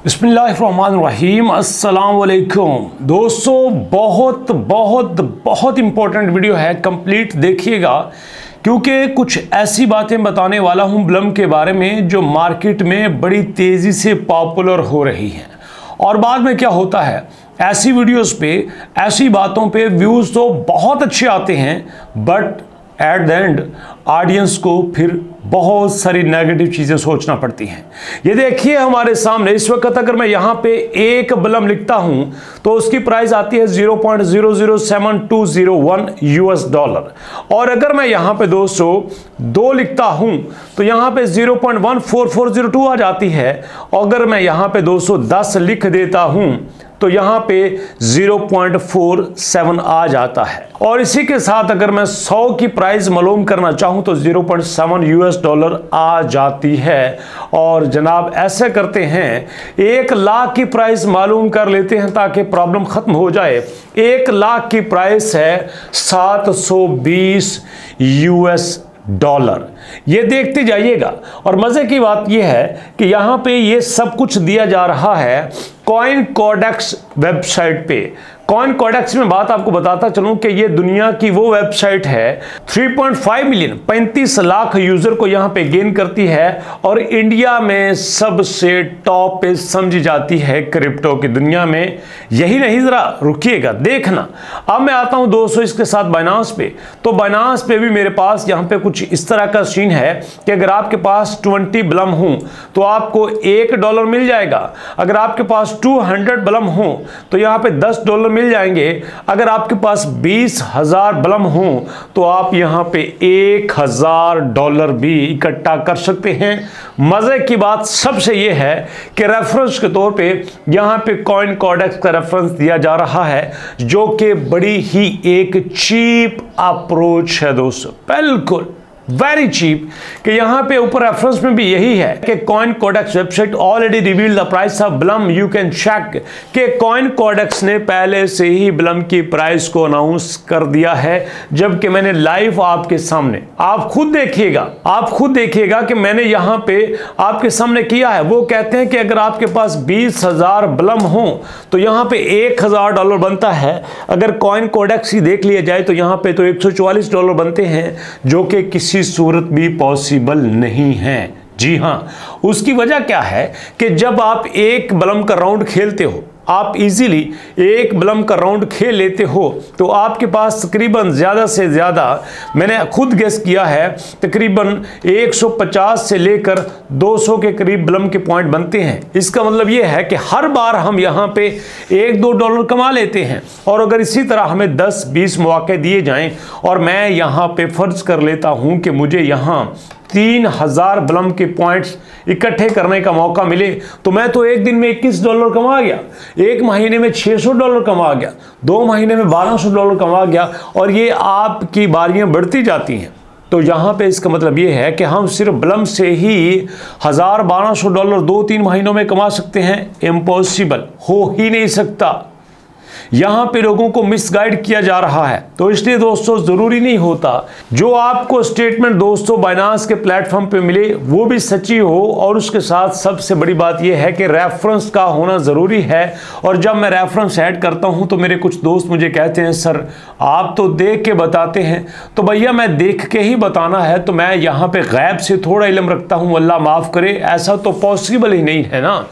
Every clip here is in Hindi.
बिस्मिल्लाहिर्रहमानिर्रहीम। अस्सलाम वालेकुम दोस्तों, बहुत बहुत बहुत इंपॉर्टेंट वीडियो है, कंप्लीट देखिएगा क्योंकि कुछ ऐसी बातें बताने वाला हूं ब्लम के बारे में जो मार्केट में बड़ी तेज़ी से पॉपुलर हो रही हैं। और बाद में क्या होता है, ऐसी वीडियोस पे ऐसी बातों पे व्यूज़ तो बहुत अच्छे आते हैं but at the end audience को फिर बहुत सारी नेगेटिव चीज़ें सोचना पड़ती हैं। ये देखिए हमारे सामने इस वक्त अगर मैं यहाँ पे एक ब्लम लिखता हूँ तो उसकी प्राइस आती है 0.007201 यूएस डॉलर। और अगर मैं यहाँ पे दोस्तों 2 लिखता हूँ तो यहाँ पे 0.14402 आ जाती है। अगर मैं यहाँ पे दोस्तों 10 लिख देता हूँ तो यहाँ पे 0.47 आ जाता है। और इसी के साथ अगर मैं 100 की प्राइस मालूम करना चाहूँ तो 0.7 यूएस डॉलर आ जाती है। और जनाब ऐसे करते हैं, 1 लाख की प्राइस मालूम कर लेते हैं ताकि प्रॉब्लम ख़त्म हो जाए। 1 लाख की प्राइस है 720 यूएस डॉलर। ये देखते जाइएगा। और मज़े की बात यह है कि यहाँ पे ये सब कुछ दिया जा रहा है कॉइन कॉडेक्स वेबसाइट पे। कॉइन कॉडेक्स में बात आपको बताता चलूं कि ये दुनिया की वो वेबसाइट है 3.5 मिलियन 35 लाख यूजर को यहाँ पे गेन करती है और इंडिया में सबसे टॉप पे समझी जाती है क्रिप्टो की दुनिया में। यही नहीं, जरा रुकिएगा देखना। अब मैं आता हूँ दोस्तों इसके साथ बाइनांस पे। तो बाइनांस पे भी मेरे पास यहाँ पे कुछ इस तरह का सीन है कि अगर आपके पास 20 ब्लम हो तो आपको $1 मिल जाएगा। अगर आपके पास 200 ब्लम हो तो यहाँ पे $10 मिल जाएंगे। अगर आपके पास 20,000 ब्लम हो तो आप यहाँ पे $1,000 भी इकट्ठा कर सकते हैं। मजे की बात सबसे यह है कि रेफरेंस के तौर पे यहाँ पे कॉइन कॉडेक्स का रेफरेंस दिया जा रहा है जो कि बड़ी ही एक चीप अप्रोच है दोस्तों, बिल्कुल वेरी चीप। कि यहाँ पे ऊपर रेफरेंस में भी यही है कि Coin Codex website already reveal the price of Blum, you can check. कि कॉइन कॉडेक्स ने पहले से ही ब्लम की प्राइस को अनाउंस कर दिया है, जबकि मैंने लाइव आपके सामने, आप खुद देखिएगा कि मैंने यहाँ पे आपके सामने किया है। वो कहते हैं कि अगर आपके पास 20,000 ब्लम हो तो यहाँ पे $1,000 बनता है। अगर कॉइन कॉडेक्स ही देख लिया जाए तो यहाँ पे तो $144 बनते हैं, जो कि किसी सूरत भी पॉसिबल नहीं है। जी हां, उसकी वजह क्या है कि जब आप एक ब्लम का राउंड खेलते हो, आप इजीली एक ब्लम का राउंड खेल लेते हो तो आपके पास तकरीबन ज़्यादा से ज़्यादा, मैंने खुद गेस किया है, तकरीबन 150 से लेकर 200 के करीब ब्लम के पॉइंट बनते हैं। इसका मतलब ये है कि हर बार हम यहाँ पे $1-2 कमा लेते हैं। और अगर इसी तरह हमें 10-20 मौके दिए जाएं और मैं यहाँ पे फ़र्ज कर लेता हूँ कि मुझे यहाँ 3,000 ब्लम के पॉइंट्स इकट्ठे करने का मौका मिले तो मैं तो एक दिन में $21 कमा गया, एक महीने में $600 कमा गया, 2 महीने में $1,200 कमा गया। और ये आपकी बारियां बढ़ती जाती हैं। तो यहाँ पे इसका मतलब ये है कि हम सिर्फ ब्लम से ही $1,000-1,200 2-3 महीनों में कमा सकते हैं। इम्पॉसिबल, हो ही नहीं सकता। यहाँ पे लोगों को मिसगाइड किया जा रहा है। तो इसलिए दोस्तों ज़रूरी नहीं होता जो आपको स्टेटमेंट दोस्तों बाइनांस के प्लेटफॉर्म पे मिले वो भी सच्ची हो। और उसके साथ सबसे बड़ी बात यह है कि रेफरेंस का होना ज़रूरी है। और जब मैं रेफरेंस ऐड करता हूँ तो मेरे कुछ दोस्त मुझे कहते हैं, सर आप तो देख के बताते हैं। तो भैया मैं देख के ही बताना है तो मैं यहाँ पे गैब से थोड़ा इल्म रखता हूँ, अल्लाह माफ़ करे। ऐसा तो पॉसिबल ही नहीं है ना,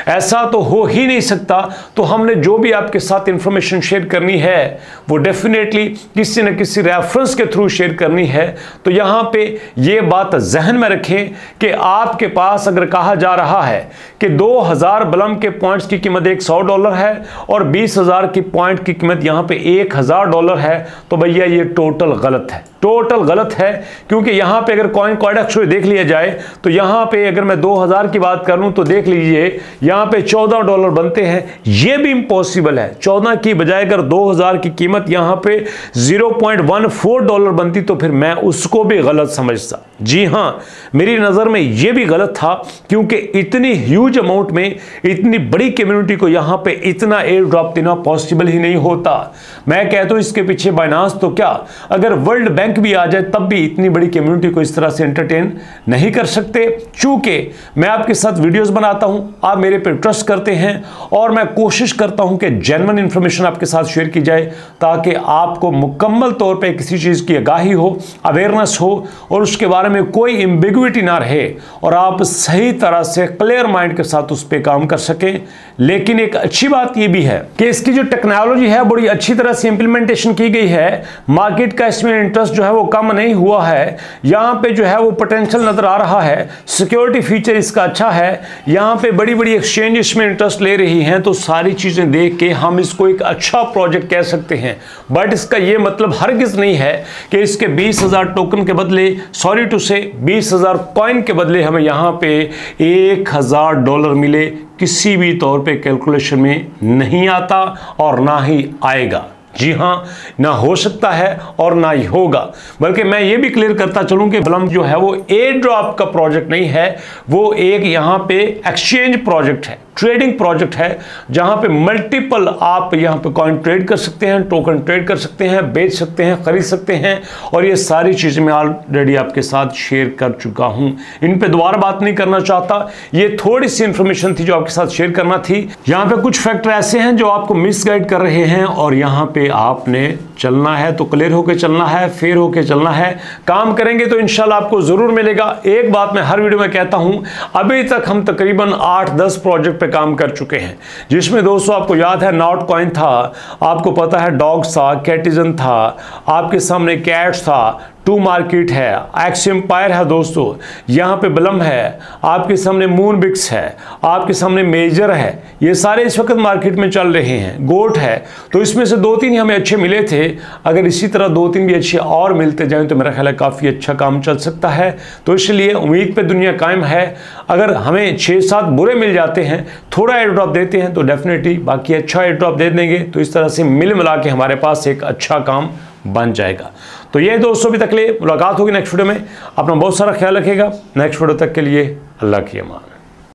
ऐसा तो हो ही नहीं सकता। तो हमने जो भी आपके साथ इंफॉर्मेशन शेयर करनी है वो डेफिनेटली किसी न किसी रेफरेंस के थ्रू शेयर करनी है। तो यहाँ पे ये बात जहन में रखें कि आपके पास अगर कहा जा रहा है कि 2,000 ब्लम के पॉइंट्स की कीमत $100 है और 20,000 की पॉइंट की कीमत यहाँ पे $1,000 है, तो भैया ये टोटल गलत है, टोटल गलत है। क्योंकि यहाँ पे अगर कॉइन कॉडेक्स देख लिया जाए तो यहाँ पे अगर मैं 2,000 की बात करूँ तो देख लीजिए यहाँ पे $14 बनते हैं। ये भी इम्पॉसिबल है, 14 14 की बजाय अगर 2000 की कीमत यहां पे $0.14 बनती तो फिर मैं उसको भी गलत समझता। जी हां, मेरी नज़र में यह भी गलत था, क्योंकि इतनी ह्यूज अमाउंट में इतनी बड़ी कम्युनिटी को यहां पे इतना एयर ड्रॉप देना पॉसिबल ही नहीं होता। मैं कहता हूं इसके पीछे बाइनांस तो क्या, अगर वर्ल्ड बैंक भी आ जाए तब भी इतनी बड़ी कम्युनिटी को इस तरह से एंटरटेन नहीं कर सकते। चूंकि मैं आपके साथ वीडियोस बनाता हूं, आप मेरे पे ट्रस्ट करते हैं और मैं कोशिश करता हूं कि जेन्युइन इंफॉर्मेशन आपके साथ शेयर की जाए, ताकि आपको मुकम्मल तौर पे किसी चीज़ की आगाही हो, अवेयरनेस हो और उसके बारे में कोई एम्बिग्विटी ना रहे और आप सही तरह से क्लियर माइंड के साथ उस पर काम कर सकें। लेकिन एक अच्छी बात यह भी है कि इसकी जो टेक्नोलॉजी है बड़ी अच्छी तरह से इंप्लीमेंटेशन की गई है। मार्केट का इसमें इंटरेस्ट जो है वो कम नहीं हुआ है, यहाँ पे जो है वो पोटेंशियल नजर आ रहा है। सिक्योरिटी फीचर इसका अच्छा है, यहाँ पे बड़ी बड़ी एक्सचेंज इसमें इंटरेस्ट ले रही हैं, तो सारी चीजें देख के हम इसको एक अच्छा प्रोजेक्ट कह सकते हैं। बट इसका ये मतलब हरगिज नहीं है कि इसके 20,000 टोकन के बदले, सॉरी टू से 20,000 कॉइन के बदले हमें यहाँ पे $1,000 मिले। किसी भी तौर पे कैलकुलेशन में नहीं आता और ना ही आएगा। जी हां, ना हो सकता है और ना ही होगा। बल्कि मैं ये भी क्लियर करता चलूं कि ब्लम जो है वो एयर ड्रॉप का प्रोजेक्ट नहीं है, वो एक यहां पे एक्सचेंज प्रोजेक्ट है, ट्रेडिंग प्रोजेक्ट है, जहां पे मल्टीपल आप यहां पे कॉइन ट्रेड कर सकते हैं, टोकन ट्रेड कर सकते हैं, बेच सकते हैं, खरीद सकते हैं। और ये सारी चीजें मैं ऑलरेडी आपके साथ शेयर कर चुका हूं, इन पे दोबारा बात नहीं करना चाहता। ये थोड़ी सी इंफॉर्मेशन थी जो आपके साथ शेयर करना थी। यहां पे कुछ फैक्टर ऐसे हैं जो आपको मिसगाइड कर रहे हैं और यहां पे आपने चलना है तो क्लियर होकर चलना है, फेयर होकर चलना है। काम करेंगे तो इंशाल्लाह आपको जरूर मिलेगा। एक बात मैं हर वीडियो में कहता हूं, अभी तक हम तकरीबन 8-10 प्रोजेक्ट पे काम कर चुके हैं, जिसमें दोस्तों आपको याद है नॉट कॉइन था, आपको पता है डॉग्स था, कैटिजन था, आपके सामने कैट्स था, टू मार्केट है, एक्स एम्पायर है दोस्तों, यहाँ पे ब्लम है, आपके सामने मून बिक्स है, आपके सामने मेजर है। ये सारे इस वक्त मार्केट में चल रहे हैं। गोट है, तो इसमें से 2-3 हमें अच्छे मिले थे। अगर इसी तरह 2-3 भी अच्छे और मिलते जाएं तो मेरा ख्याल है काफ़ी अच्छा काम चल सकता है। तो इसलिए उम्मीद पे दुनिया कायम है। अगर हमें 6-7 बुरे मिल जाते हैं, थोड़ा एयर ड्रॉप देते हैं तो डेफिनेटली बाकी अच्छा एयर ड्रॉप दे देंगे। तो इस तरह से मिल मिला के हमारे पास एक अच्छा काम बन जाएगा। तो ये दोस्तों, अभी तक के लिए मुलाकात होगी नेक्स्ट वीडियो में। अपना बहुत सारा ख्याल रखिएगा। नेक्स्ट वीडियो तक के लिए अल्लाह की अमान।